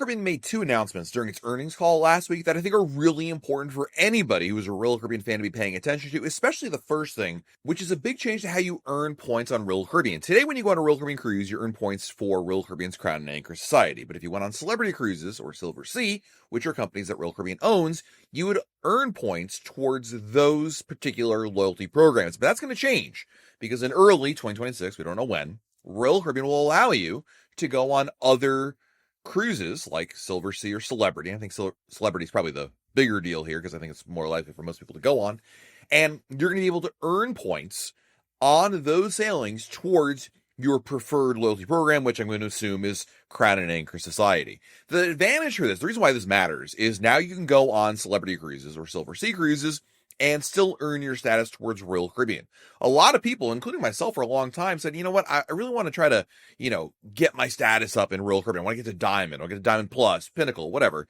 Caribbean made two announcements during its earnings call last week that I think are really important for anybody who is a Royal Caribbean fan to be paying attention to, especially the first thing, which is a big change to how you earn points on Royal Caribbean. Today, when you go on a Royal Caribbean cruise, you earn points for Royal Caribbean's Crown and Anchor Society. But if you went on Celebrity Cruises or Silversea, which are companies that Royal Caribbean owns, you would earn points towards those particular loyalty programs. But that's going to change because in early 2026, we don't know when, Royal Caribbean will allow you to go on other cruises like Silversea or Celebrity. I think Celebrity is probably the bigger deal here because I think it's more likely for most people to go on. And you're going to be able to earn points on those sailings towards your preferred loyalty program, which I'm going to assume is Crown and Anchor Society. The advantage for this, the reason why this matters, is now you can go on Celebrity Cruises or Silversea Cruises and still earn your status towards Royal Caribbean. A lot of people, including myself for a long time, said, you know what, I really want to try to, get my status up in Royal Caribbean. I want to get to Diamond. I want to get to Diamond Plus, Pinnacle, whatever.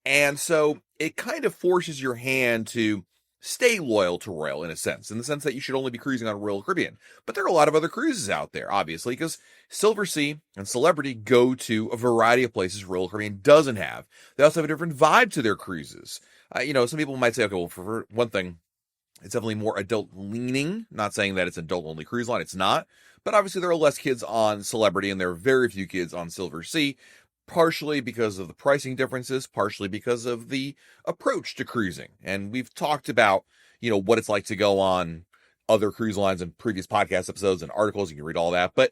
And so it kind of forces your hand to stay loyal to Royal in the sense that you should only be cruising on Royal Caribbean. But there are a lot of other cruises out there, obviously, because Silversea and Celebrity go to a variety of places Royal Caribbean doesn't have. They also have a different vibe to their cruises. Some people might say, okay, well, for one thing, it's definitely more adult leaning. Not saying that it's an adult only cruise line. It's not. But obviously there are less kids on Celebrity and there are very few kids on Silversea, partially because of the pricing differences, partially because of the approach to cruising. And we've talked about, what it's like to go on other cruise lines in previous podcast episodes and articles. You can read all that. But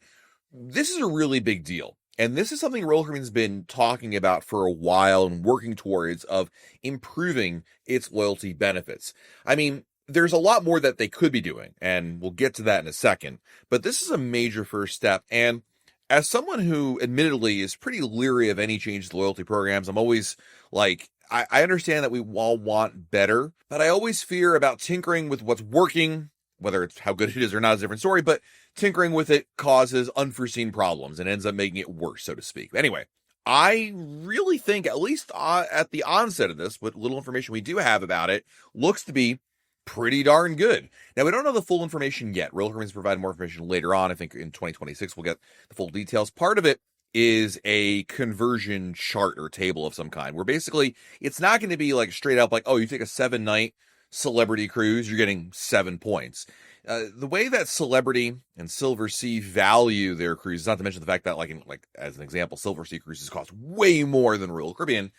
this is a really big deal. And this is something Royal Caribbean's been talking about for a while and working towards of improving its loyalty benefits. I mean, there's a lot more that they could be doing, and we'll get to that in a second. But this is a major first step. And as someone who admittedly is pretty leery of any change to loyalty programs, I'm always like, I understand that we all want better, but I always fear about tinkering with what's working. Whether it's how good it is or not is a different story, but tinkering with it causes unforeseen problems and ends up making it worse, so to speak. Anyway, I really think, at least at the onset of this, what little information we do have about it, looks to be pretty darn good. Now, we don't know the full information yet. Royal Caribbean's provided more information later on. I think in 2026, we'll get the full details. Part of it is a conversion chart or table of some kind, where basically it's not going to be like straight up like, oh, you take a 7-night Celebrity cruise, you're getting 7 points. The way that Celebrity and Silversea value their cruises, not to mention the fact that, like as an example, Silversea cruises cost way more than Royal Caribbean,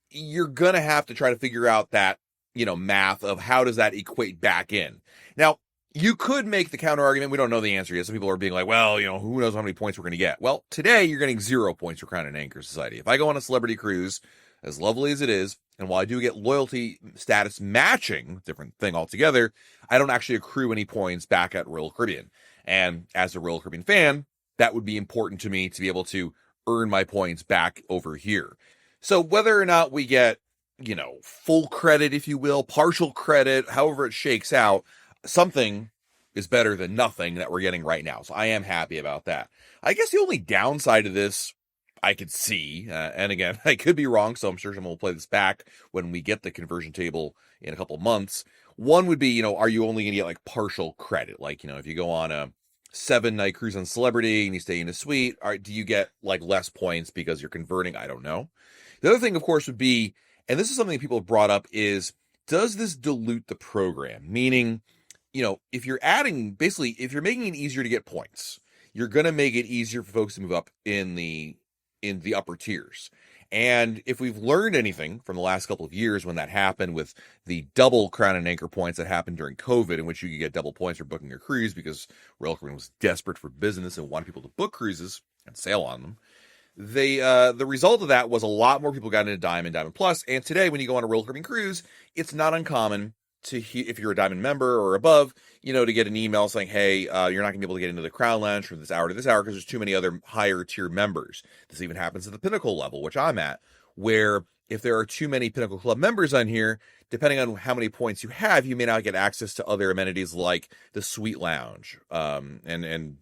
you're going to have to try to figure out that, math of how does that equate back in. Now, you could make the counter argument. We don't know the answer yet. Some people are being like, well, who knows how many points we're going to get. Well, today you're getting 0 points for Crown and Anchor Society. If I go on a Celebrity cruise, as lovely as it is, and while I do get loyalty status matching, different thing altogether, I don't actually accrue any points back at Royal Caribbean. And as a Royal Caribbean fan, that would be important to me to be able to earn my points back over here. So whether or not we get, full credit, if you will, partial credit, however it shakes out, something is better than nothing that we're getting right now. So I am happy about that. I guess the only downside of this I could see, and again, I could be wrong, so I'm sure someone will play this back when we get the conversion table in a couple months. One would be, are you only going to get like partial credit? Like, if you go on a 7-night cruise on Celebrity and you stay in a suite, do you get like less points because you're converting? I don't know. The other thing, of course, would be, and this is something people have brought up, is does this dilute the program? Meaning, if you're if you're making it easier to get points, you're going to make it easier for folks to move up in the upper tiers. And if we've learned anything from the last couple of years when that happened with the double Crown and Anchor points that happened during COVID, in which you could get double points for booking your cruise because Royal Caribbean was desperate for business and wanted people to book cruises and sail on them. The result of that was a lot more people got into Diamond Plus. And today, when you go on a Royal Caribbean cruise, it's not uncommon if you're a Diamond member or above, to get an email saying, hey, you're not going to be able to get into the Crown Lounge from this hour to this hour because there's too many other higher tier members. This even happens at the Pinnacle level, which I'm at, where if there are too many Pinnacle Club members on here, depending on how many points you have, you may not get access to other amenities like the Suite Lounge, and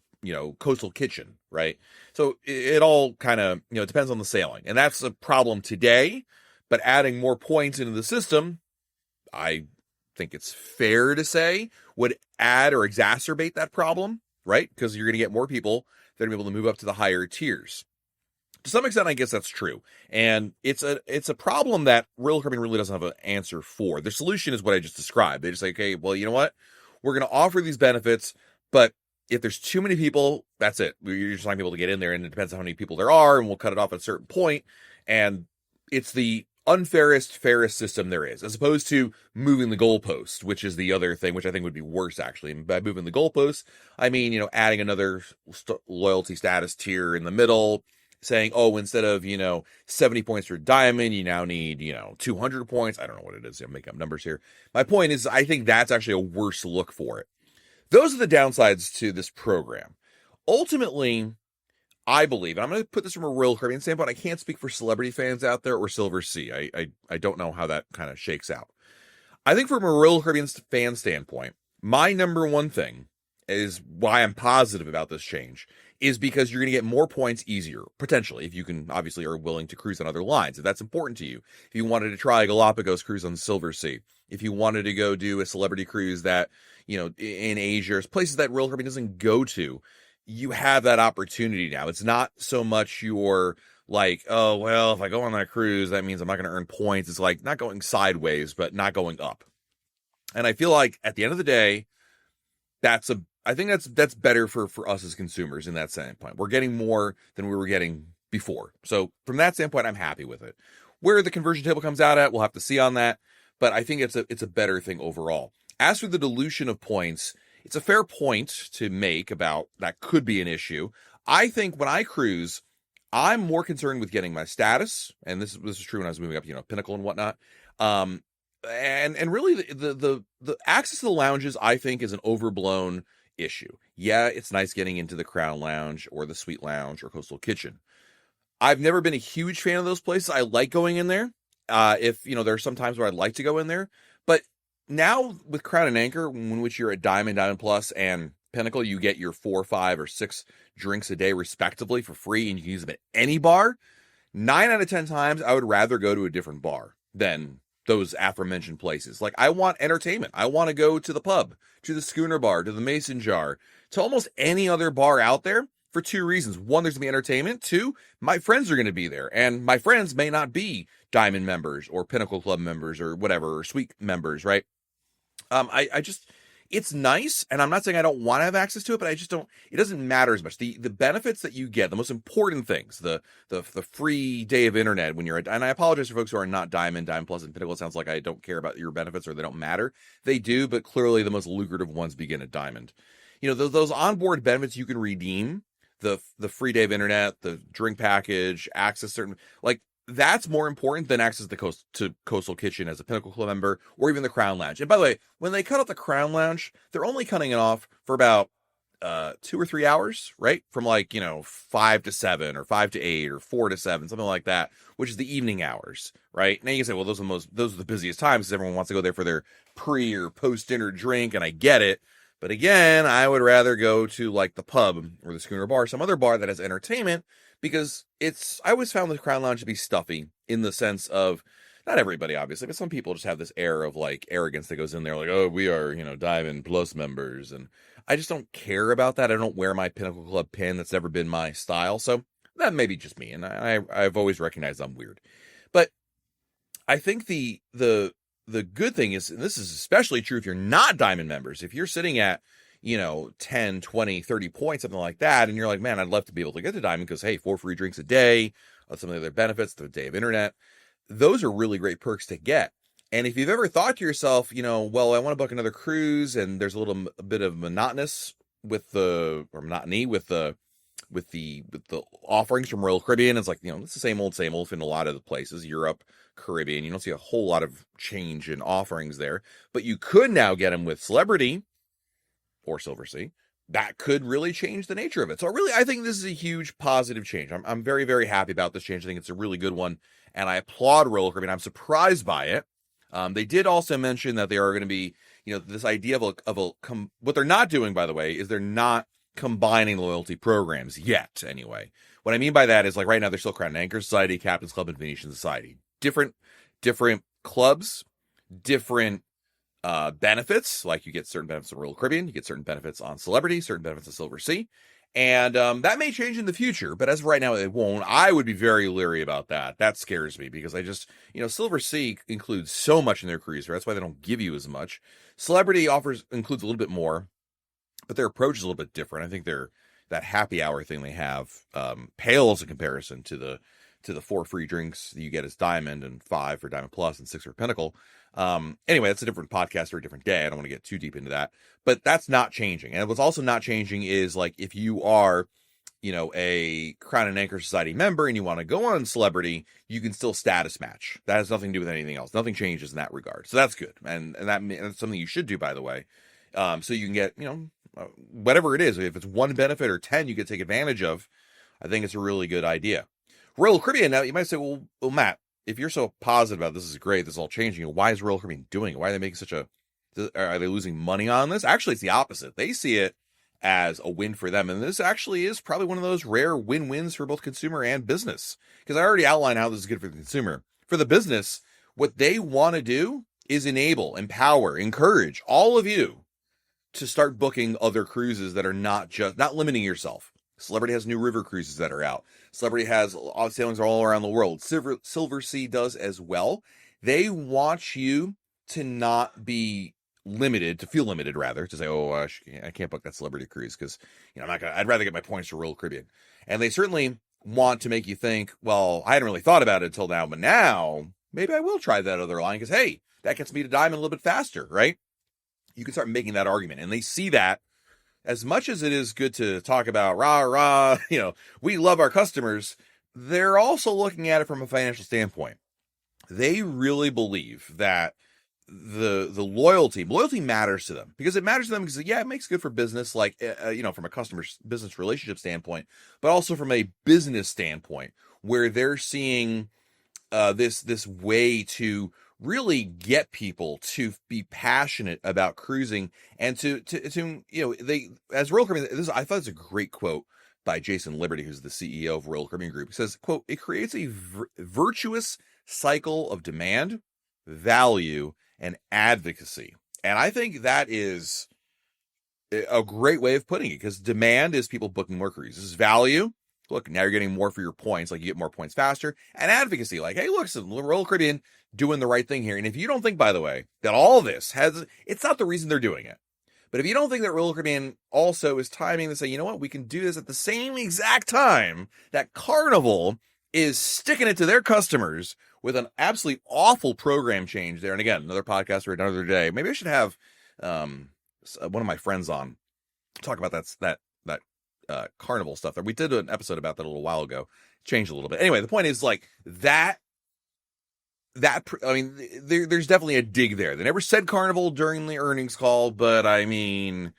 Coastal Kitchen, right? So it all kind of, depends on the sailing. And that's a problem today, but adding more points into the system, I think it's fair to say, would add or exacerbate that problem, right? Because you're going to get more people that are able to move up to the higher tiers. To some extent, I guess that's true. And it's a problem that Royal Caribbean really doesn't have an answer for. The solution is what I just described. They just like, okay, well, you know what? We're going to offer these benefits, but if there's too many people, that's it. You're just not able to get in there, and it depends on how many people there are, and we'll cut it off at a certain point. And it's the unfairest, fairest system there is, as opposed to moving the goalpost, which is the other thing, which I think would be worse, actually. And by moving the goalpost, I mean, adding another loyalty status tier in the middle, saying, oh, instead of, 70 points for diamond, you now need, 200 points. I don't know what it is. I'm making up numbers here. My point is, I think that's actually a worse look for it. Those are the downsides to this program. Ultimately, I believe, and I'm going to put this from a Royal Caribbean standpoint, I can't speak for celebrity fans out there or Silversea. I don't know how that kind of shakes out. I think from a Royal Caribbean fan standpoint, my number one thing is why I'm positive about this change is because you're going to get more points easier, potentially, if you can obviously are willing to cruise on other lines, if that's important to you. If you wanted to try a Galapagos cruise on the Silversea, if you wanted to go do a celebrity cruise that, in Asia, places that Royal Caribbean doesn't go to, you have that opportunity now. It's not so much your like, oh, well, if I go on that cruise, that means I'm not going to earn points. It's like not going sideways, but not going up. And I feel like at the end of the day, I think that's better for us as consumers in that standpoint. We're getting more than we were getting before. So from that standpoint, I'm happy with it. Where the conversion table comes out at, we'll have to see on that. But I think it's a better thing overall. As for the dilution of points, it's a fair point to make about that could be an issue. I think when I cruise, I'm more concerned with getting my status, and this is true when I was moving up, Pinnacle and whatnot. And really the access to the lounges, I think, is an overblown issue. Yeah, it's nice getting into the Crown Lounge or the Suite Lounge or Coastal Kitchen. I've never been a huge fan of those places. I like going in there. If there are some times where I'd like to go in there, but now with Crown and Anchor, in which you're at Diamond Plus, and Pinnacle, you get your 4, 5, or 6 drinks a day respectively for free, and you can use them at any bar. 9 out of 10 times, I would rather go to a different bar than those aforementioned places. Like, I want entertainment. I want to go to the pub, to the Schooner Bar, to the Mason Jar, to almost any other bar out there for 2 reasons. 1, there's going to be entertainment. 2, my friends are going to be there, and my friends may not be Diamond members or Pinnacle Club members or whatever, or Suite members, right? I just, it's nice, and I'm not saying I don't want to have access to it, but I just don't, it doesn't matter as much. The benefits that you get, the most important things, the free day of internet when you're, and I apologize for folks who are not Diamond Plus, and Pinnacle. It sounds like I don't care about your benefits or they don't matter. They do, but clearly the most lucrative ones begin at Diamond. Those onboard benefits you can redeem, the free day of internet, the drink package, access certain, like, that's more important than access to Coastal Kitchen as a Pinnacle Club member, or even the Crown Lounge. And by the way, when they cut out the Crown Lounge, they're only cutting it off for about 2 or 3 hours, right? From 5 to 7 or 5 to 8 or 4 to 7, something like that, which is the evening hours, right? Now you can say, well, those are the busiest times because everyone wants to go there for their pre or post dinner drink, and I get it. But again, I would rather go to the pub or the Schooner Bar, some other bar that has entertainment, because I always found the Crown Lounge to be stuffy in the sense of, not everybody obviously, but some people just have this air of arrogance that goes in there, oh, we are, Diamond Plus members. And I just don't care about that. I don't wear my Pinnacle Club pin. That's never been my style. So that may be just me. And I've always recognized I'm weird. But I think the good thing is, and this is especially true if you're not Diamond members, if you're sitting at 10, 20, 30 points, something like that, and you're like, man, I'd love to be able to get to Diamond because, hey, 4 free drinks a day, some of the other benefits, the day of internet, those are really great perks to get. And if you've ever thought to yourself, well, I want to book another cruise, and there's a bit of monotony with the offerings from Royal Caribbean, it's it's the same old in a lot of the places, Europe, Caribbean, you don't see a whole lot of change in offerings there, but you could now get them with Celebrity or Silversea. That could really change the nature of it. So really, I think this is a huge positive change. I'm very, very happy about this change. I think it's a really good one, and I applaud Royal Caribbean. I'm surprised by it. They did also mention that they are going to be, this idea of what they're not doing, by the way, is they're not combining loyalty programs yet, anyway. What I mean by that is, right now, they're still Crown and Anchor Society, Captain's Club, and Venetian Society. Different clubs, different benefits. You get certain benefits of Royal Caribbean, you get certain benefits on Celebrity, certain benefits of Silversea, And that may change in the future, but as of right now, it won't. I would be very leery about that. That scares me because I just, Silver Sea includes so much in their cruiser. That's why they don't give you as much. Celebrity includes a little bit more, but their approach is a little bit different. I think that happy hour thing they have pales in comparison to the 4 free drinks that you get as Diamond, and 5 for Diamond Plus and 6 for Pinnacle. Anyway, that's a different podcast or a different day. I don't want to get too deep into that, but that's not changing. And what's also not changing is, like, if you are, a Crown and Anchor Society member and you want to go on Celebrity, you can still status match. That has nothing to do with anything else. Nothing changes in that regard. So that's good. And that's something you should do, by the way. So you can get, whatever it is, if it's 1 benefit or 10 you can take advantage of. I think it's a really good idea. Royal Caribbean, now you might say, well, Matt, if you're so positive about this is great, this is all changing, why is Royal Caribbean doing it? Why are they making are they losing money on this? Actually, it's the opposite. They see it as a win for them. And this actually is probably one of those rare win-wins for both consumer and business. Because I already outlined how this is good for the consumer. For the business, what they want to do is enable, empower, encourage all of you to start booking other cruises that are not limiting yourself. Celebrity has new river cruises that are out. Celebrity has sailings all around the world. Silver Sea does as well. They want you to not be limited, to feel limited rather, to say, I can't book that Celebrity cruise because I'd rather get my points for Royal Caribbean. And they certainly want to make you think, well, I hadn't really thought about it until now, but now maybe I will try that other line because, hey, that gets me to Diamond a little bit faster, right? You can start making that argument. And they see that. As much as it is good to talk about we love our customers, they're also looking at it from a financial standpoint. They really believe that the loyalty matters to them, because it matters to them because, it makes good for business, like, from a customer's business relationship standpoint, but also from a business standpoint, where they're seeing this way to really get people to be passionate about cruising and to they, as Royal Caribbean, I thought it's a great quote by Jason Liberty, who's the CEO of Royal Caribbean Group. He says, quote, "It creates a virtuous cycle of demand, value, and advocacy." And I think that is a great way of putting it, because demand is people booking more cruises. Value, look, now you're getting more for your points, like you get more points faster. And advocacy, like, hey, look, Royal Caribbean doing the right thing here. And if you don't think, by the way, that all this it's not the reason they're doing it, but if you don't think that Royal Caribbean also is timing to say, you know what, we can do this at the same exact time that Carnival is sticking it to their customers with an absolutely awful program change there. And again, another podcast for another day. Maybe I should have one of my friends on talk about that Carnival stuff. We did an episode about that a little while ago. Changed a little bit. Anyway, the point is, like, there's definitely a dig there. They never said Carnival during the earnings call, but I mean,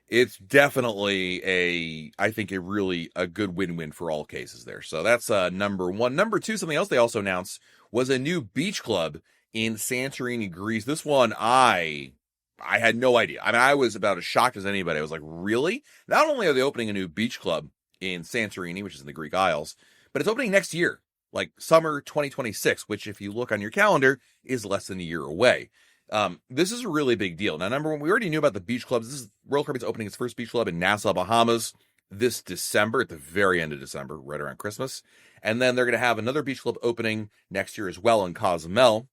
it's definitely I think a good win-win for all cases there. So that's number 1. Number 2, something else they also announced was a new beach club in Santorini, Greece. This one, I had no idea. I mean, I was about as shocked as anybody. I was like, really? Not only are they opening a new beach club in Santorini, which is in the Greek Isles, but it's opening next year, like summer 2026, which, if you look on your calendar, is less than a year away. This is a really big deal. Now, number 1, we already knew about the beach clubs. This is Royal Caribbean's opening its first beach club in Nassau, Bahamas this December, at the very end of December, right around Christmas. And then they're going to have another beach club opening next year as well in Cozumel.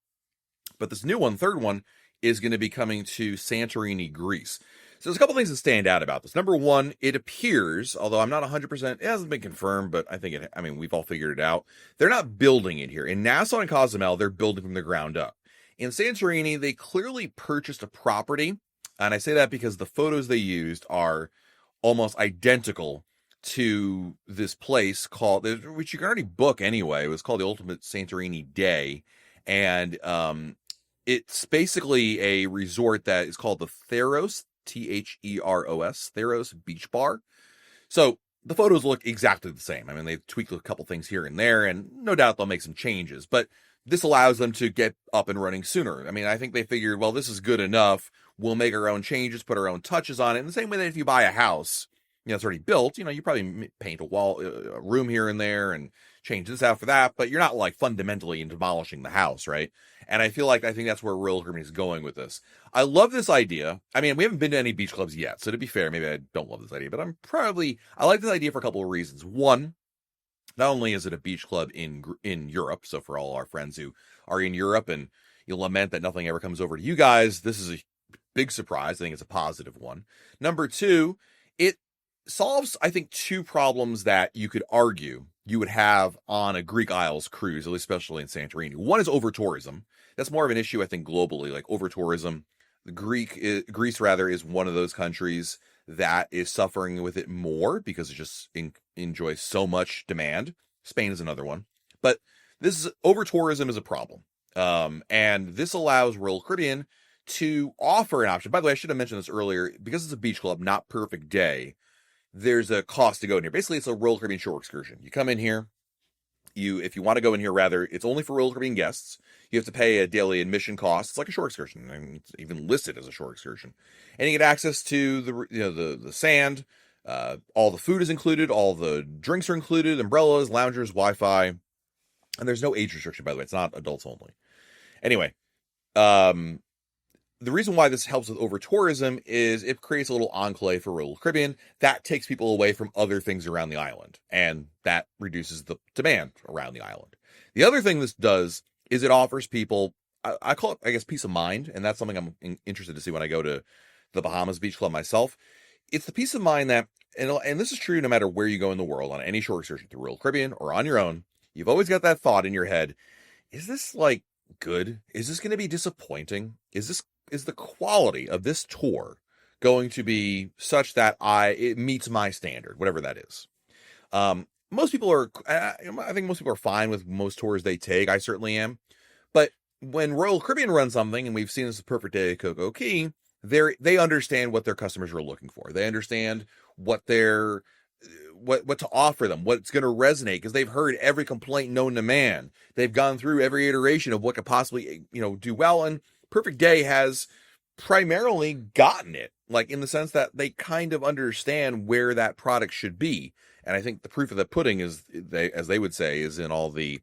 But this new one, third one, is going to be coming to Santorini, Greece. So there's a couple things that stand out about this. Number 1, it appears, although I'm not 100%, it hasn't been confirmed, but I think we've all figured it out. They're not building it here. In Nassau and Cozumel, they're building from the ground up. In Santorini, they clearly purchased a property. And I say that because the photos they used are almost identical to this place which you can already book anyway. It was called the Ultimate Santorini Day. And it's basically a resort that is called the Theros, Theros, Theros Beach Bar. So the photos look exactly the same. I mean, they've tweaked a couple things here and there, and no doubt they'll make some changes. But this allows them to get up and running sooner. I mean, I think they figured, well, this is good enough. We'll make our own changes, put our own touches on it. In the same way that if you buy a house, it's already built, you probably paint a room here and there and change this out for that, but you're not like fundamentally demolishing the house, right? And I think that's where Royal Caribbean is going with this. I love this idea. I mean, we haven't been to any beach clubs yet, so to be fair, maybe I don't love this idea, but I like this idea for a couple of reasons. One, not only is it a beach club in Europe, so for all our friends who are in Europe and you lament that nothing ever comes over to you guys, this is a big surprise. I think it's a positive one. Number two, it solves, I think, two problems that you could argue you would have on a Greek Isles cruise, at least especially in Santorini. One is over tourism. That's more of an issue, I think, globally, like over tourism. Greece rather is one of those countries that is suffering with it more because it just enjoys so much demand. Spain is another one, but this is over tourism is a problem. And this allows Royal Caribbean to offer an option. By the way, I should have mentioned this earlier, because it's a beach club, not Perfect Day. There's a cost to go in here. Basically, it's a Royal Caribbean shore excursion. You come in here, if you want to go in here, rather, it's only for Royal Caribbean guests. You have to pay a daily admission cost. It's like a shore excursion, and it's even listed as a shore excursion. And you get access to the sand. All the food is included. All the drinks are included. Umbrellas, loungers, Wi-Fi, and there's no age restriction. By the way, it's not adults only. Anyway, the reason why this helps with over tourism is it creates a little enclave for Royal Caribbean that takes people away from other things around the island, and that reduces the demand around the island. The other thing this does is it offers people, I call it, I guess, peace of mind, and that's something I'm interested to see when I go to the Bahamas Beach Club myself. It's the peace of mind that, and this is true no matter where you go in the world, on any shore excursion through Royal Caribbean or on your own, you've always got that thought in your head, is this like good? Is this going to be disappointing? Is the quality of this tour going to be such that it meets my standard, whatever that is? Most people are, I think most people are fine with most tours they take. I certainly am. But when Royal Caribbean runs something, and we've seen this Perfect Day at Coco Cay, they understand what their customers are looking for. They understand what to offer them, what's going to resonate, because they've heard every complaint known to man. They've gone through every iteration of what could possibly, do well. And Perfect Day has primarily gotten it, like in the sense that they kind of understand where that product should be. And I think the proof of the pudding is, as they would say, is in all the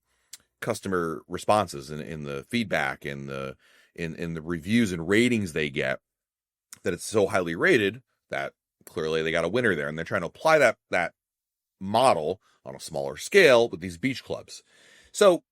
customer responses and in the feedback and in the reviews and ratings they get, that it's so highly rated that clearly they got a winner there. And they're trying to apply that model on a smaller scale with these beach clubs. So,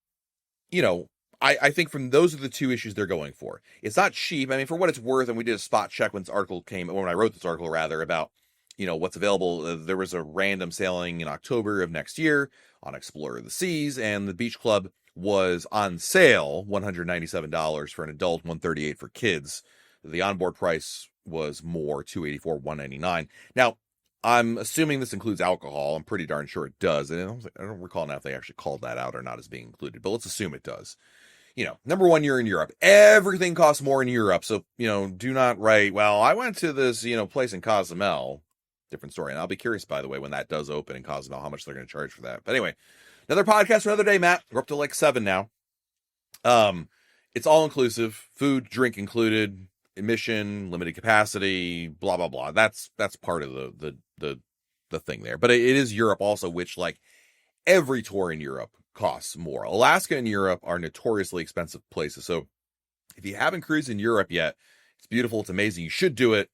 I think from those are the two issues they're going for. It's not cheap. I mean, for what it's worth, and we did a spot check when I wrote this article rather, about, what's available. There was a random sailing in October of next year on Explorer of the Seas, and the beach club was on sale, $197 for an adult, $138 for kids. The onboard price was more, $284, $199. Now, I'm assuming this includes alcohol. I'm pretty darn sure it does. And I don't recall now if they actually called that out or not as being included, but let's assume it does. Number one, you're in Europe. Everything costs more in Europe. So, do not write, well, I went to this, place in Cozumel. Different story. And I'll be curious, by the way, when that does open in Cozumel, how much they're going to charge for that. But anyway, another podcast for another day, Matt. We're up to like 7 now. It's all inclusive, food, drink included, admission, limited capacity, blah, blah, blah. That's part of the thing there. But it is Europe also, which, like, every tour in Europe costs more. Alaska and Europe are notoriously expensive places. So if you haven't cruised in Europe yet, it's beautiful. It's amazing. You should do it,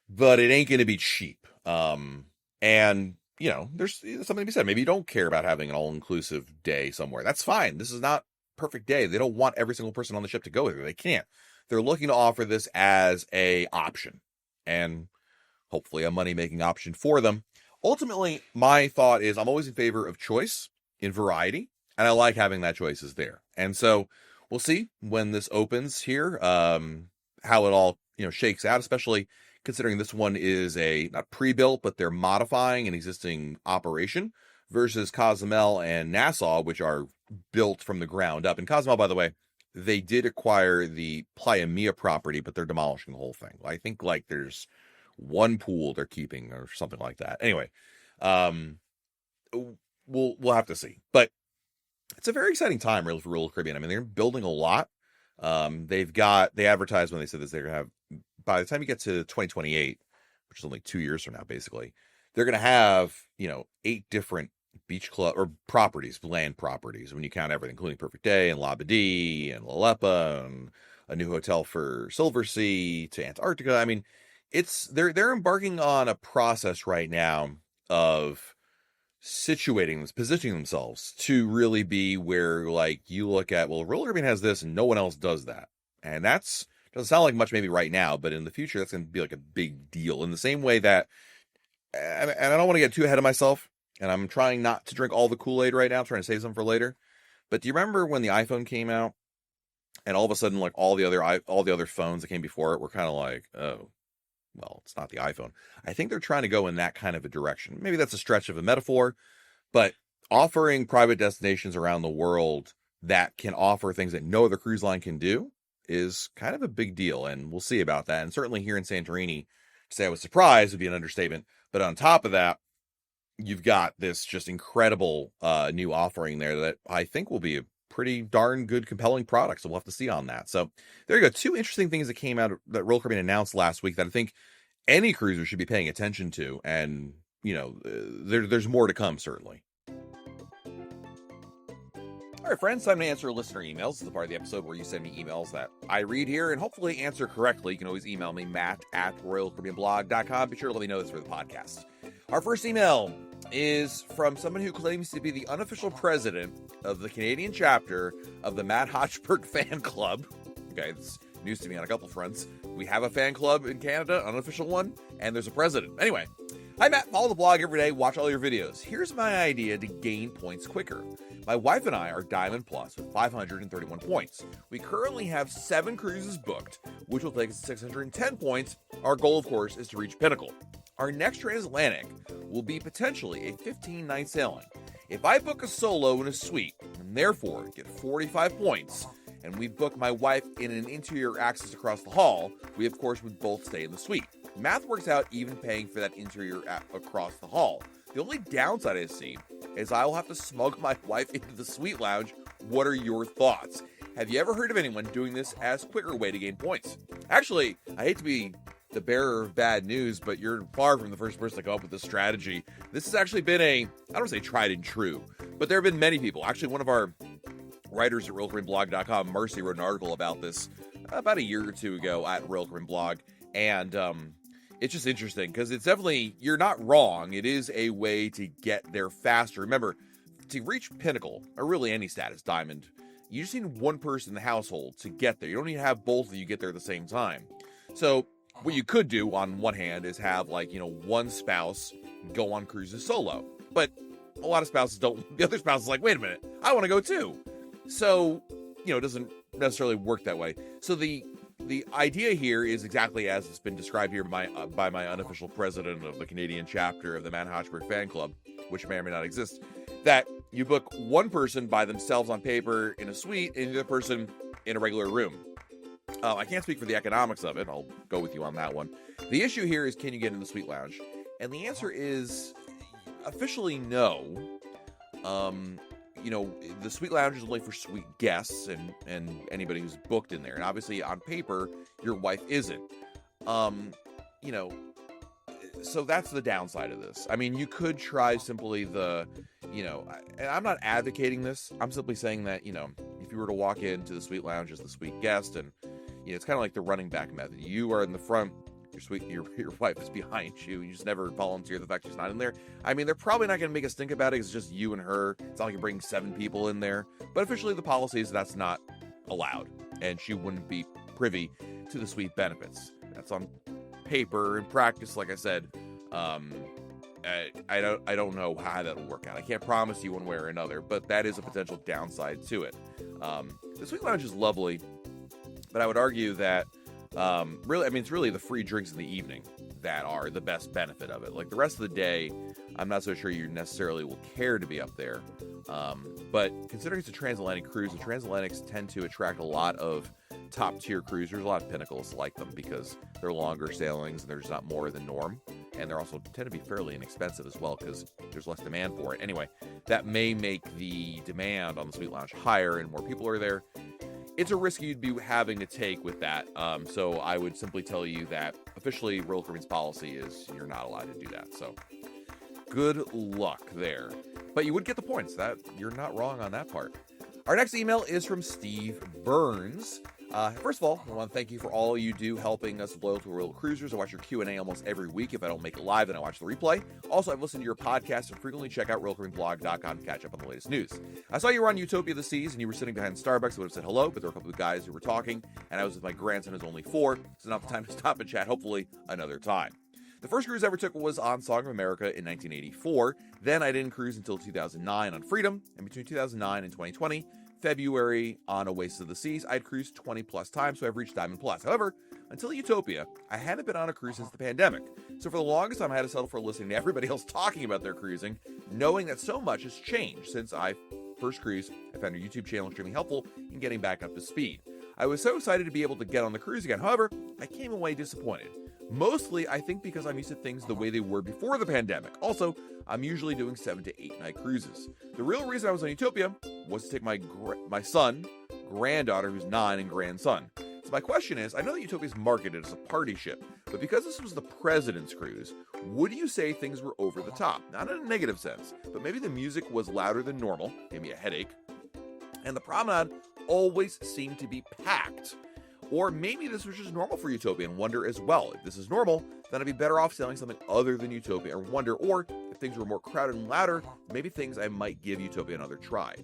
but it ain't going to be cheap. And there's something to be said. Maybe you don't care about having an all-inclusive day somewhere. That's fine. This is not Perfect Day. They don't want every single person on the ship to go there. They can't. They're looking to offer this as a option, and hopefully a money-making option for them. Ultimately, my thought is I'm always in favor of choice in variety, and I like having that choices there. And so we'll see when this opens here, how it all shakes out, especially considering this one is not pre-built, but they're modifying an existing operation, versus Cozumel and Nassau, which are built from the ground up. And Cozumel, by the way, they did acquire the Playa Mia property, but they're demolishing the whole thing. I think like there's one pool they're keeping or something like that. Anyway, we'll have to see. But it's a very exciting time really for Royal Caribbean. I mean, they're building a lot. They advertised when they said this, they're going to have, by the time you get to 2028, which is only 2 years from now, basically, they're going to have, 8 different beach club or properties, land properties, when you count everything, including Perfect Day and Labadee and Lalepa and a new hotel for Silversea to Antarctica. I mean, they're embarking on a process right now of positioning themselves to really be where, like, you look at, well, roller derby has this and no one else does that. And that's doesn't sound like much maybe right now, but in the future, that's going to be like a big deal. In the same way that, and I don't want to get too ahead of myself, and I'm trying not to drink all the Kool-Aid right now, I'm trying to save some for later. But do you remember when the iPhone came out, and all of a sudden, like all the other phones that came before it were kind of like, oh, well, it's not the iPhone. I think they're trying to go in that kind of a direction. Maybe that's a stretch of a metaphor, but offering private destinations around the world that can offer things that no other cruise line can do is kind of a big deal, and we'll see about that. And certainly here in Santorini, to say I was surprised would be an understatement. But on top of that, you've got this just incredible new offering there that I think will be a pretty darn good, compelling product. So we'll have to see on that. So there you go. Two interesting things that came out that Royal Caribbean announced last week that I think any cruiser should be paying attention to. And, there's more to come, certainly. All right, friends, time to answer listener emails. This is the part of the episode where you send me emails that I read here and hopefully answer correctly. You can always email me, matt@royalcaribbeanblog.com. Be sure to let me know this for the podcast. Our first email is from someone who claims to be the unofficial president of the Canadian chapter of the Matt Hochberg fan club. Okay, it's news to me on a couple fronts. We have a fan club in Canada, unofficial one, and there's a president. Anyway, hi Matt, follow the blog every day, watch all your videos. Here's my idea to gain points quicker. My wife and I are Diamond Plus with 531 points. We currently have 7 cruises booked, which will take us to 610 points. Our goal, of course, is to reach Pinnacle. Our next transatlantic will be potentially a 15-night sailing. If I book a solo in a suite, and therefore get 45 points, and we book my wife in an interior access across the hall, we of course would both stay in the suite. Math works out even paying for that interior across the hall. The only downside I see is I will have to smuggle my wife into the suite lounge. What are your thoughts? Have you ever heard of anyone doing this as a quicker way to gain points? Actually, I hate to be the bearer of bad news, but you're far from the first person to come up with this strategy. This has actually been I don't want to say tried and true, but there have been many people. Actually, one of our writers at RoyalCaribbeanBlog.com, Mercy, wrote an article about this about a year or two ago at Royal Caribbean Blog, and it's just interesting because it's definitely, you're not wrong. It is a way to get there faster. Remember, to reach Pinnacle, or really any status, Diamond, you just need one person in the household to get there. You don't need to have both of you get there at the same time. So what you could do on one hand is have one spouse go on cruises solo. But a lot of spouses don't. The other spouse is like, wait a minute, I want to go too. So, it doesn't necessarily work that way. So the idea here is exactly as it's been described here by my unofficial president of the Canadian chapter of the Matt Hochberg fan club, which may or may not exist, that you book one person by themselves on paper in a suite and the other person in a regular room. I can't speak for the economics of it. I'll go with you on that one. The issue here is, can you get in the suite lounge? And the answer is officially no. The suite lounge is only for suite guests and anybody who's booked in there. And obviously on paper, your wife isn't. So that's the downside of this. I mean, you could try simply and I'm not advocating this. I'm simply saying that, if you were to walk into the suite lounge as the suite guest, and, it's kind of like the running back method. You are in the front, your wife is behind you, and you just never volunteer the fact she's not in there. I mean, they're probably not going to make a stink about it. It's just you and her. It's not like you're bringing 7 people in there. But officially, the policy is that's not allowed, and she wouldn't be privy to the suite benefits. That's on paper. In practice, like I said, I don't know how that will work out. I can't promise you one way or another, but that is a potential downside to it. The suite lounge is lovely, but I would argue that it's really the free drinks in the evening that are the best benefit of it. Like the rest of the day, I'm not so sure you necessarily will care to be up there. But considering it's a transatlantic cruise, the transatlantics tend to attract a lot of top tier cruisers. A lot of Pinnacles like them because they're longer sailings and there's not more than norm. And they're also tend to be fairly inexpensive as well because there's less demand for it. Anyway, that may make the demand on the suite lounge higher and more people are there. It's a risk you'd be having to take with that. So I would simply tell you that officially Royal Caribbean's policy is you're not allowed to do that. So good luck there. But you would get the points. That you're not wrong on that part. Our next email is from Steve Burns. First of all, I want to thank you for all you do helping us loyal to Royal Cruisers. I watch your Q&A almost every week. If I don't make it live, then I watch the replay. Also, I've listened to your podcast and frequently check out RoyalCaribbeanBlog.com to catch up on the latest news. I saw you were on Utopia of the Seas and you were sitting behind Starbucks. I would have said hello, but there were a couple of guys who were talking, and I was with my grandson who's only 4, so not the time to stop and chat. Hopefully another time. The first cruise I ever took was on Song of America in 1984. Then I didn't cruise until 2009 on Freedom, and between 2009 and 2020, February on Oasis of the Seas, I'd cruised 20 plus times, so I've reached Diamond Plus. However, until Utopia, I hadn't been on a cruise since the pandemic. So for the longest time, I had to settle for listening to everybody else talking about their cruising, knowing that so much has changed since I first cruised. I found your YouTube channel extremely helpful in getting back up to speed. I was so excited to be able to get on the cruise again. However, I came away disappointed. Mostly, I think because I'm used to things the way they were before the pandemic. Also, I'm usually doing 7 to 8 night cruises. The real reason I was on Utopia was to take my son, granddaughter who's 9, and grandson. So my question is, I know that Utopia is marketed as a party ship, but because this was the President's Cruise, would you say things were over the top? Not in a negative sense, but maybe the music was louder than normal, gave me a headache, and the promenade always seemed to be packed. Or maybe this was just normal for Utopia and Wonder as well. If this is normal, then I'd be better off selling something other than Utopia or Wonder. Or if things were more crowded and louder, maybe things I might give Utopia another try.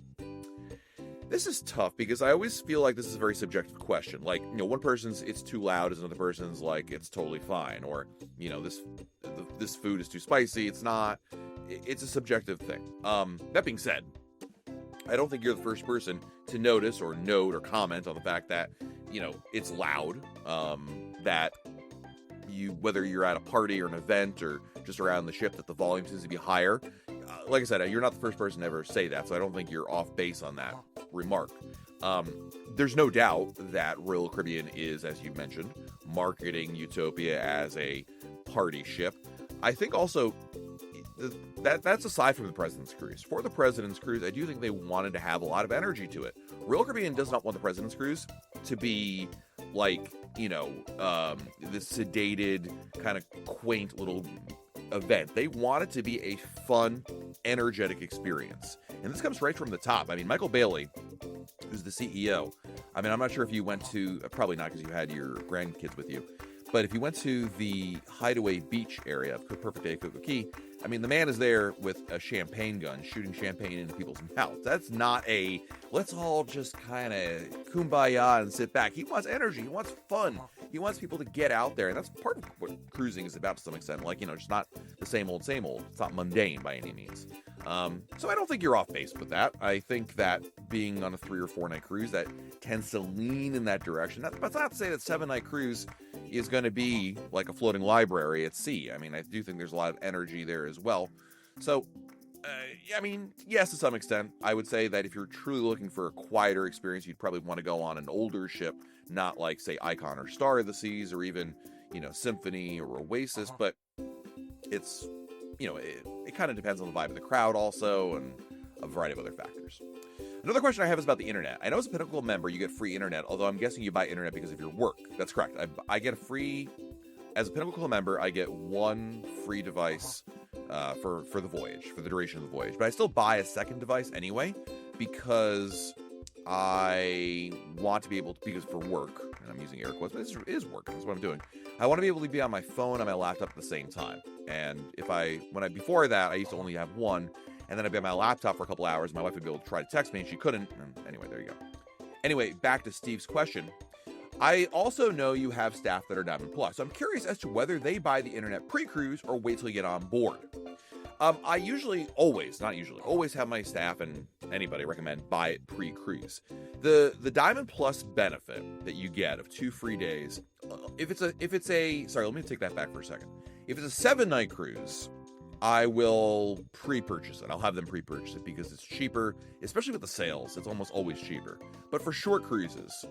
This is tough because I always feel like this is a very subjective question. Like, one person's it's too loud, is another person's like it's totally fine. Or, this food is too spicy. It's not. It's a subjective thing. That being said, I don't think you're the first person to notice or note or comment on the fact that it's loud, that whether you're at a party or an event or just around the ship, that the volume seems to be higher. Like I said, you're not the first person to ever say that, so I don't think you're off base on that remark. There's no doubt that Royal Caribbean is, as you mentioned, marketing Utopia as a party ship. I think also that's aside from the President's Cruise. For the President's Cruise, I do think they wanted to have a lot of energy to it. Royal Caribbean does not want the President's Cruise to be like, this sedated, kind of quaint little event. They want it to be a fun, energetic experience. And this comes right from the top. I mean, Michael Bailey, who's the CEO, I'm not sure if you went to, probably not because you had your grandkids with you, but if you went to the Hideaway Beach area of Perfect Day Coco Key, the man is there with a champagne gun shooting champagne into people's mouths. That's not a, let's all just kind of kumbaya and sit back. He wants energy. He wants fun. He wants people to get out there. And that's part of what cruising is about to some extent. Like, just not the same old, same old. It's not mundane by any means. So I don't think you're off base with that. I think that being on a 3 or 4 night cruise, that tends to lean in that direction. That's not to say that 7 night cruise is going to be like a floating library at sea. I do think there's a lot of energy there as well. So, yes, to some extent, I would say that if you're truly looking for a quieter experience, you'd probably want to go on an older ship, not like, say, Icon or Star of the Seas or even, Symphony or Oasis, but it's, it kind of depends on the vibe of the crowd also and a variety of other factors. Another question I have is about the internet. I know as a Pinnacle member, you get free internet, although I'm guessing you buy internet because of your work. That's correct. I get as a Pinnacle member, I get 1 free device for the voyage, for the duration of the voyage. But I still buy a second device anyway because I want to be able to, because for work, and I'm using air quotes, but it is work. That's what I'm doing. I want to be able to be on my phone and my laptop at the same time. And before that, I used to only have 1. And then I'd be on my laptop for a couple hours. My wife would be able to try to text me, and she couldn't. And anyway, there you go. Anyway, back to Steve's question. I also know you have staff that are Diamond Plus. So I'm curious as to whether they buy the internet pre-cruise or wait till you get on board. I always have my staff and anybody recommend buy it pre-cruise. The Diamond Plus benefit that you get of 2 free days, sorry, let me take that back for a second. If it's a 7-night cruise, I will pre-purchase it. I'll have them pre-purchase it because it's cheaper, especially with the sales. It's almost always cheaper. But for short cruises,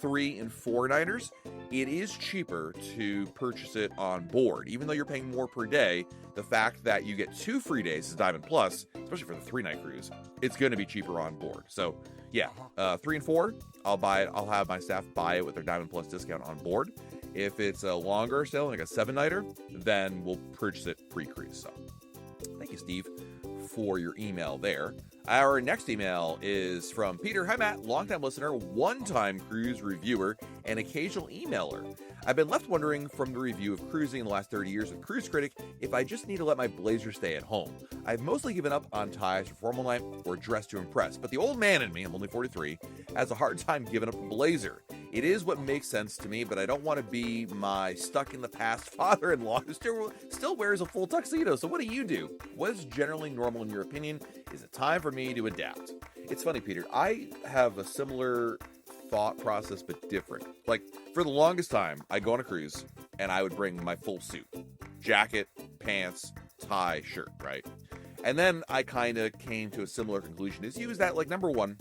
3 and 4-nighters, it is cheaper to purchase it on board. Even though you're paying more per day, the fact that you get 2 free days as Diamond Plus, especially for the 3-night cruise, it's going to be cheaper on board. So yeah, 3 and 4, I'll buy it. I'll have my staff buy it with their Diamond Plus discount on board. If it's a longer sail, like a 7-nighter, then we'll purchase it pre-cruise. So, thank you. you, Steve, for your email there. Our next email is from Peter. Hi, Matt, longtime listener, one-time cruise reviewer, and occasional emailer. I've been left wondering from the review of cruising in the last 30 years with Cruise Critic if I just need to let my blazer stay at home. I've mostly given up on ties for formal night or dress to impress, but the old man in me, I'm only 43, has a hard time giving up a blazer. It is what makes sense to me, but I don't want to be my stuck-in-the-past father-in-law who still wears a full tuxedo. So what do? What is generally normal in your opinion? Is it time for me to adapt? It's funny, Peter. I have a similar thought process, but different. Like, for the longest time, I'd go on a cruise, and I would bring my full suit. Jacket, pants, tie, shirt, right? And then I kind of came to a similar conclusion as you, is that, like, number one,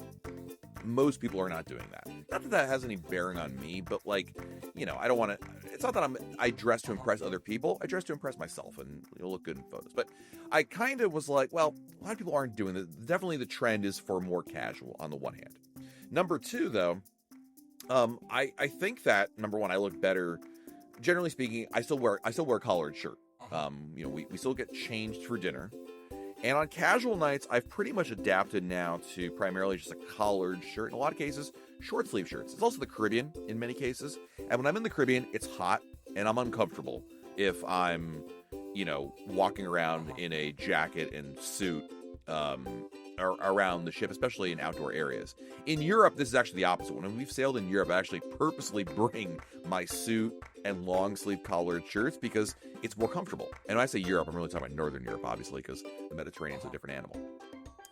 most people are not doing that. Not that that has any bearing on me, but, like, you know, I don't want to, it's not that I dress to impress other people. I dress to impress myself, and it'll look good in photos. But I kind of was like, well, a lot of people aren't doing this. Definitely the trend is for more casual on the one hand. Number two, though, I think that, number one, I look better. Generally speaking, I still wear a collared shirt. You know, we still get changed for dinner. And on casual nights, I've pretty much adapted now to primarily just a collared shirt. In a lot of cases, short sleeve shirts. It's also the Caribbean in many cases. And when I'm in the Caribbean, it's hot and I'm uncomfortable if I'm, you know, walking around in a jacket and suit around the ship, especially in outdoor areas. In Europe, this is actually the opposite. When we've sailed in Europe, I actually purposely bring my suit and long sleeve collared shirts because it's more comfortable. And when I say Europe, I'm really talking about Northern Europe, obviously, because the Mediterranean's a different animal.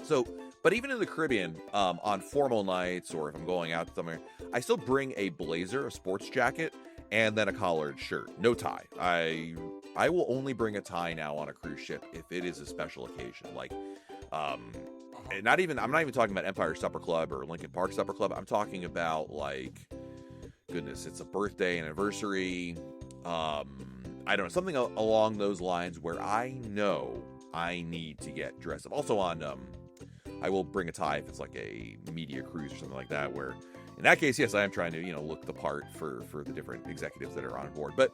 So, but even in the Caribbean, on formal nights or if I'm going out somewhere, I still bring a blazer, a sports jacket, and then a collared shirt. No tie. I will only bring a tie now on a cruise ship if it is a special occasion. Like, I'm not even talking about Empire Supper Club or Lincoln Park Supper Club. I'm talking about, like, goodness, it's a birthday, anniversary. I don't know, something along those lines where I know I need to get dressed up. Also I will bring a tie if it's like a media cruise or something like that, where in that case, yes, I am trying to, you know, look the part for the different executives that are on board. But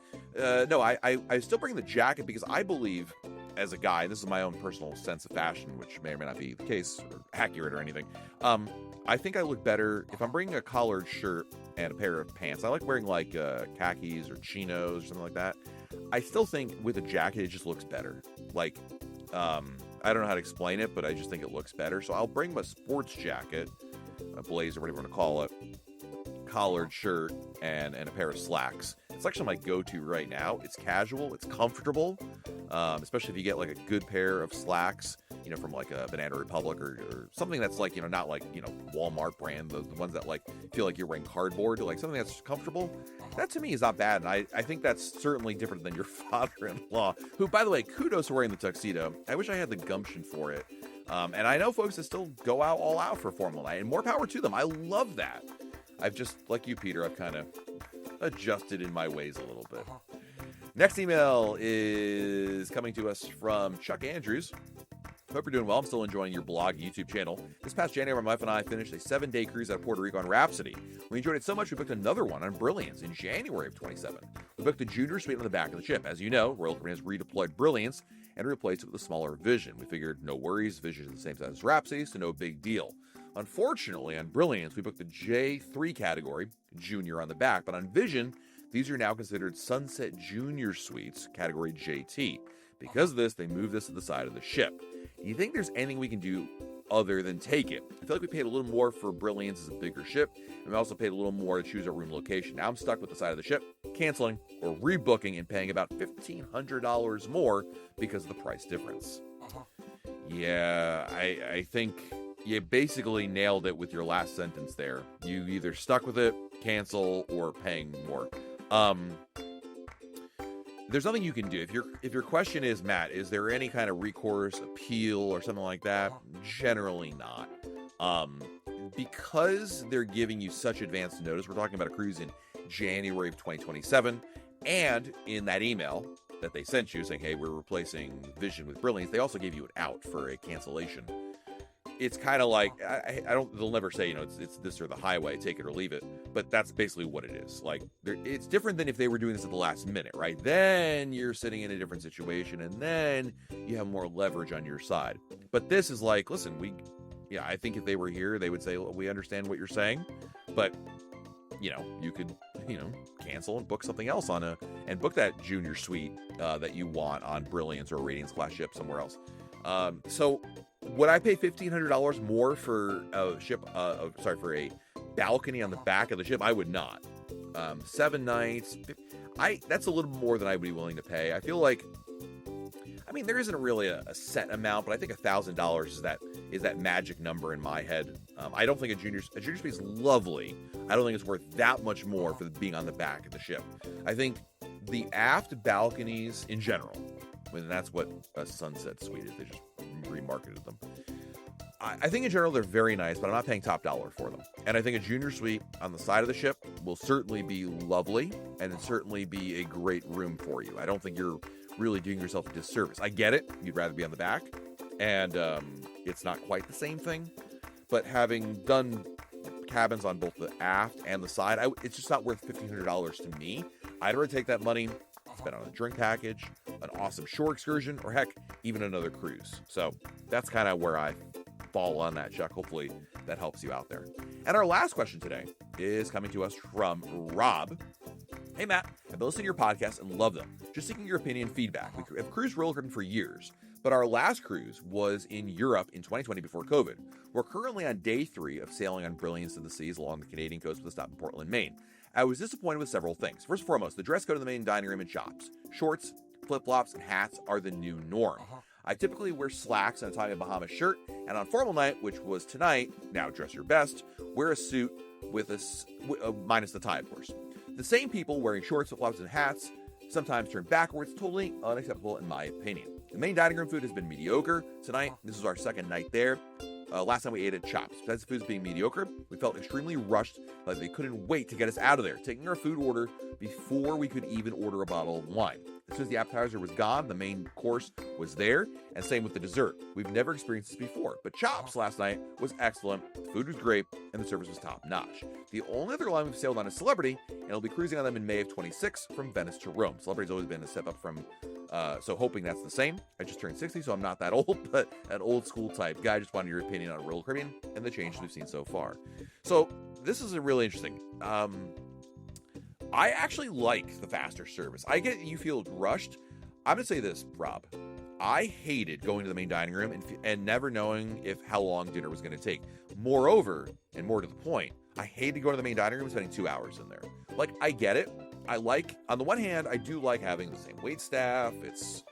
no, I still bring the jacket because I believe, as a guy, this is my own personal sense of fashion, which may or may not be the case or accurate or anything. I think I look better if I'm bringing a collared shirt and a pair of pants. I like wearing like khakis or chinos or something like that. I still think with a jacket, it just looks better. Like, I don't know how to explain it, but I just think it looks better. So I'll bring my sports jacket, a blazer, whatever you want to call it, collared shirt, and a pair of slacks. It's actually my go-to right now. It's casual, it's comfortable, especially if you get like a good pair of slacks, you know, from like a Banana Republic or something that's like, you know, not like, you know, Walmart brand, the ones that like feel like you're wearing cardboard, like something that's comfortable. That to me is not bad, and I think that's certainly different than your father-in-law, who, by the way, kudos for wearing the tuxedo. I wish I had the gumption for it. And I know folks that still go out all out for formal night, and more power to them. I love that. I've just, like you, Peter, I've kind of adjusted in my ways a little bit. Next email is coming to us from Chuck Andrews. Hope you're doing well. I'm still enjoying your blog and YouTube channel. This past January, my wife and I finished a 7-day cruise out of Puerto Rico on Rhapsody. We enjoyed it so much, we booked another one on Brilliance in January of 27. We booked the junior suite on the back of the ship. As you know, Royal Caribbean has redeployed Brilliance and replaced it with a smaller Vision. We figured, no worries, Vision is the same size as Rhapsody, so no big deal. Unfortunately, on Brilliance, we booked the J3 category, Junior on the back, but on Vision, these are now considered Sunset Junior Suites, category JT. Because of this, they moved this to the side of the ship. Do you think there's anything we can do other than take it? I feel like we paid a little more for Brilliance as a bigger ship, and we also paid a little more to choose our room location. Now I'm stuck with the side of the ship, canceling or rebooking and paying about $1,500 more because of the price difference. Yeah, I think you basically nailed it with your last sentence there. You either stuck with it, cancel, or paying more. There's nothing you can do. If your question is, Matt, is there any kind of recourse, appeal, or something like that? Generally not. Because they're giving you such advanced notice, we're talking about a cruise in January of 2027, and in that email that they sent you saying, hey, we're replacing Vision with Brilliance, they also gave you an out for a cancellation. it's kind of like I don't. They'll never say it's this or the highway, take it or leave it. But that's basically what it is. Like it's different than if they were doing this at the last minute, right? Then you're sitting in a different situation, and then you have more leverage on your side. But this is like, listen, I think if they were here, they would say, well, we understand what you're saying, but you could cancel and book something else and book that junior suite that you want on Brilliance or Radiance class ship somewhere else. So would I pay $1,500 more for a ship? For a balcony on the back of the ship? I would not. 7 nights. That's a little more than I would be willing to pay. I feel like, there isn't really a set amount, but I think $1,000 is that magic number in my head. I don't think a junior suite is lovely. I don't think it's worth that much more for being on the back of the ship. I think the aft balconies in general, and that's what a Sunset Suite is. They just remarketed them. I think in general they're very nice, but I'm not paying top dollar for them. And I think a junior suite on the side of the ship will certainly be lovely and certainly be a great room for you. I don't think you're really doing yourself a disservice. I get it. You'd rather be on the back, and it's not quite the same thing. But having done cabins on both the aft and the side, it's just not worth $1,500 to me. I'd rather take that money, spend on a drink package, an awesome shore excursion, or heck, even another cruise. So that's kind of where I fall on that, Chuck. Hopefully that helps you out there. And our last question today is coming to us from Rob. Hey, Matt, I've been listening to your podcast and love them. Just seeking your opinion and feedback. We have cruised Royal Caribbean for years, but our last cruise was in Europe in 2020 before COVID. We're currently on day 3 of sailing on Brilliance of the Seas along the Canadian coast with a stop in Portland, Maine. I was disappointed with several things. First and foremost, the dress code in the main dining room and shops. Shorts, flip-flops, and hats are the new norm. I typically wear slacks and a Tommy Bahama shirt, and on formal night, which was tonight, now dress your best, wear a suit with minus the tie, of course. The same people wearing shorts, flip-flops, and hats sometimes turn backwards, totally unacceptable in my opinion. The main dining room food has been mediocre. Tonight, this is our second night there. Last time we ate at Chops. Besides the food being mediocre, we felt extremely rushed, like they couldn't wait to get us out of there, taking our food order before we could even order a bottle of wine. As soon as the appetizer was gone, the main course was there, and same with the dessert. We've never experienced this before, but Chops last night was excellent, the food was great, and the service was top-notch. The only other line we've sailed on is Celebrity, and we'll be cruising on them in May of 26 from Venice to Rome. Celebrity's always been a step up from, so hoping that's the same. I just turned 60, so I'm not that old, but an old school type guy. Just wanted your opinion on Royal Caribbean and the changes we've seen so far. So this is a really interesting. I actually like the faster service. I get you feel rushed. I'm going to say this, Rob. I hated going to the main dining room and never knowing how long dinner was going to take. Moreover, and more to the point, I hated going to the main dining room and spending 2 hours in there. Like, I get it. On the one hand, I do like having the same wait staff. It's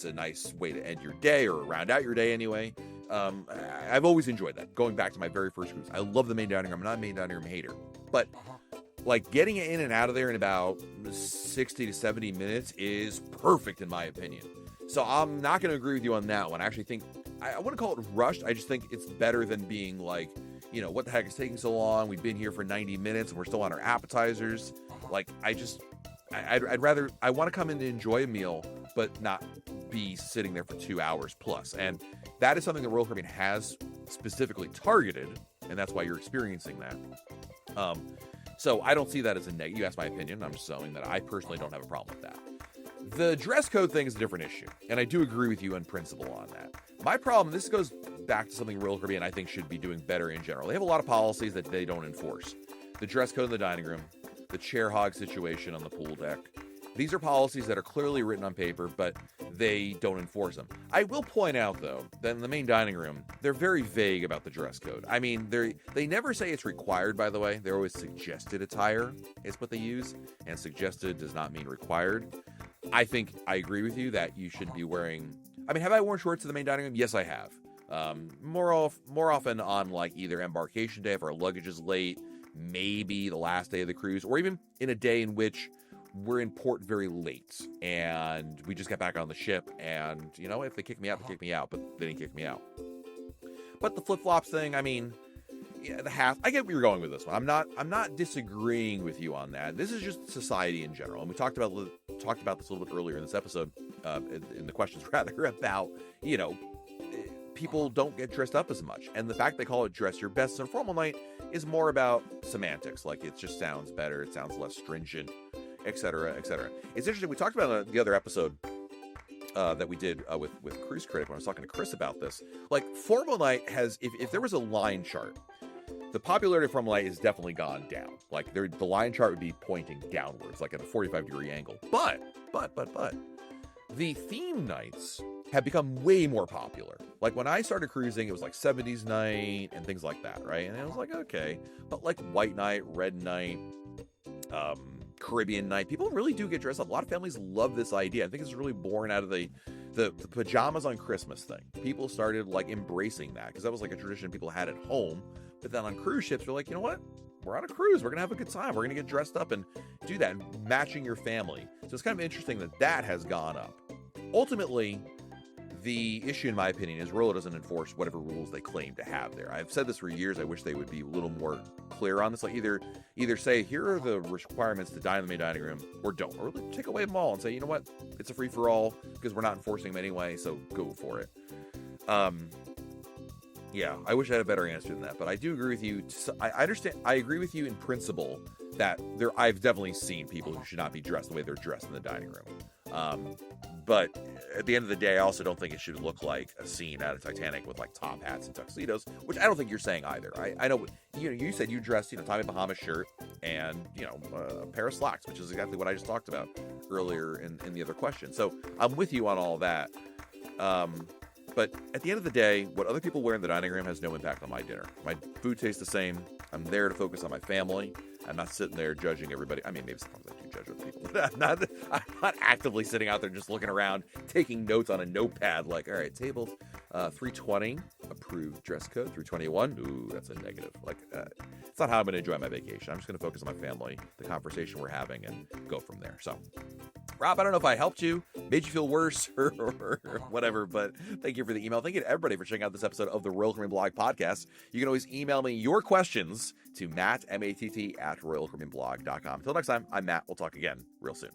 a nice way to end your day or round out your day anyway. I've always enjoyed that. Going back to my very first cruise, I love the main dining room. I'm not a main dining room hater, but like getting in and out of there in about 60 to 70 minutes is perfect in my opinion. So I'm not going to agree with you on that one. I actually think I wouldn't call it rushed. I just think it's better than being like, what the heck is taking so long? We've been here for 90 minutes and we're still on our appetizers. Like, I'd rather, I want to come in and enjoy a meal, but not be sitting there for 2 hours plus. And that is something that Royal Caribbean has specifically targeted, and that's why you're experiencing that. So I don't see that as a negative. You asked my opinion. I'm just saying that I personally don't have a problem with that. The dress code thing is a different issue, and I do agree with you in principle on that. My problem, this goes back to something Royal Caribbean I think should be doing better in general. They have a lot of policies that they don't enforce. The dress code in the dining room, the chair hog situation on the pool deck. These are policies that are clearly written on paper, but they don't enforce them. I will point out, though, that in the main dining room, they're very vague about the dress code. I mean, they never say it's required, by the way. They're always suggested attire is what they use, and suggested does not mean required. I think I agree with you that you should be wearing... I mean, have I worn shorts to the main dining room? Yes, I have. More often on, like, either embarkation day if our luggage is late, maybe the last day of the cruise, or even in a day in which we're in port very late and we just got back on the ship, and if they kick me out, they kick me out, but they didn't kick me out. But the flip-flops thing, I mean, yeah, the hat, I get where you're going with this one. I'm not disagreeing with you on that. This is just society in general, and we talked about this a little bit earlier in this episode, in the questions rather, about people don't get dressed up as much. And the fact they call it dress your best on formal night is more about semantics. Like, it just sounds better, it sounds less stringent, etc., etc. It's interesting, we talked about the other episode that we did with Cruise Critic when I was talking to Chris about this. Like, formal night has, if there was a line chart, the popularity of formal night has definitely gone down. Like, the line chart would be pointing downwards, like at a 45-degree angle. But the theme nights have become way more popular. Like, when I started cruising, it was like 70s night and things like that, right? And I was like, okay. But like white night, red night, Caribbean night, people really do get dressed up. A lot of families love this idea. I think it's really born out of the pajamas on Christmas thing. People started like embracing that because that was like a tradition people had at home. But then on cruise ships, we're like, you know what? We're on a cruise. We're going to have a good time. We're going to get dressed up and do that, and matching your family. So it's kind of interesting that has gone up. Ultimately, the issue, in my opinion, is Royal doesn't enforce whatever rules they claim to have there. I've said this for years. I wish they would be a little more clear on this. Like, either say, here are the requirements to dine in the main dining room, or don't. Or take away them all and say, you know what? It's a free-for-all because we're not enforcing them anyway, so go for it. Yeah, I wish I had a better answer than that, but I do agree with you. I understand. I agree with you in principle that I've definitely seen people who should not be dressed the way they're dressed in the dining room. But at the end of the day, I also don't think it should look like a scene out of Titanic with like top hats and tuxedos, which I don't think you're saying either. I know, you said you dressed, Tommy Bahama shirt and, a pair of slacks, which is exactly what I just talked about earlier in the other question. So I'm with you on all that. But at the end of the day, what other people wear in the dining room has no impact on my dinner. My food tastes the same. I'm there to focus on my family. I'm not sitting there judging everybody. I mean, maybe sometimes I do judge other people. But I'm not actively sitting out there just looking around, taking notes on a notepad like, all right, table 320, approved dress code. 321, ooh, that's a negative. Like, it's not how I'm going to enjoy my vacation. I'm just going to focus on my family, the conversation we're having, and go from there. So, Rob, I don't know if I helped you, made you feel worse, or whatever, but thank you for the email. Thank you to everybody for checking out this episode of the Royal Caribbean Blog Podcast. You can always email me your questions to Matt, M-A-T-T, @RoyalCaribbeanBlog.com. Until next time, I'm Matt. We'll talk again real soon.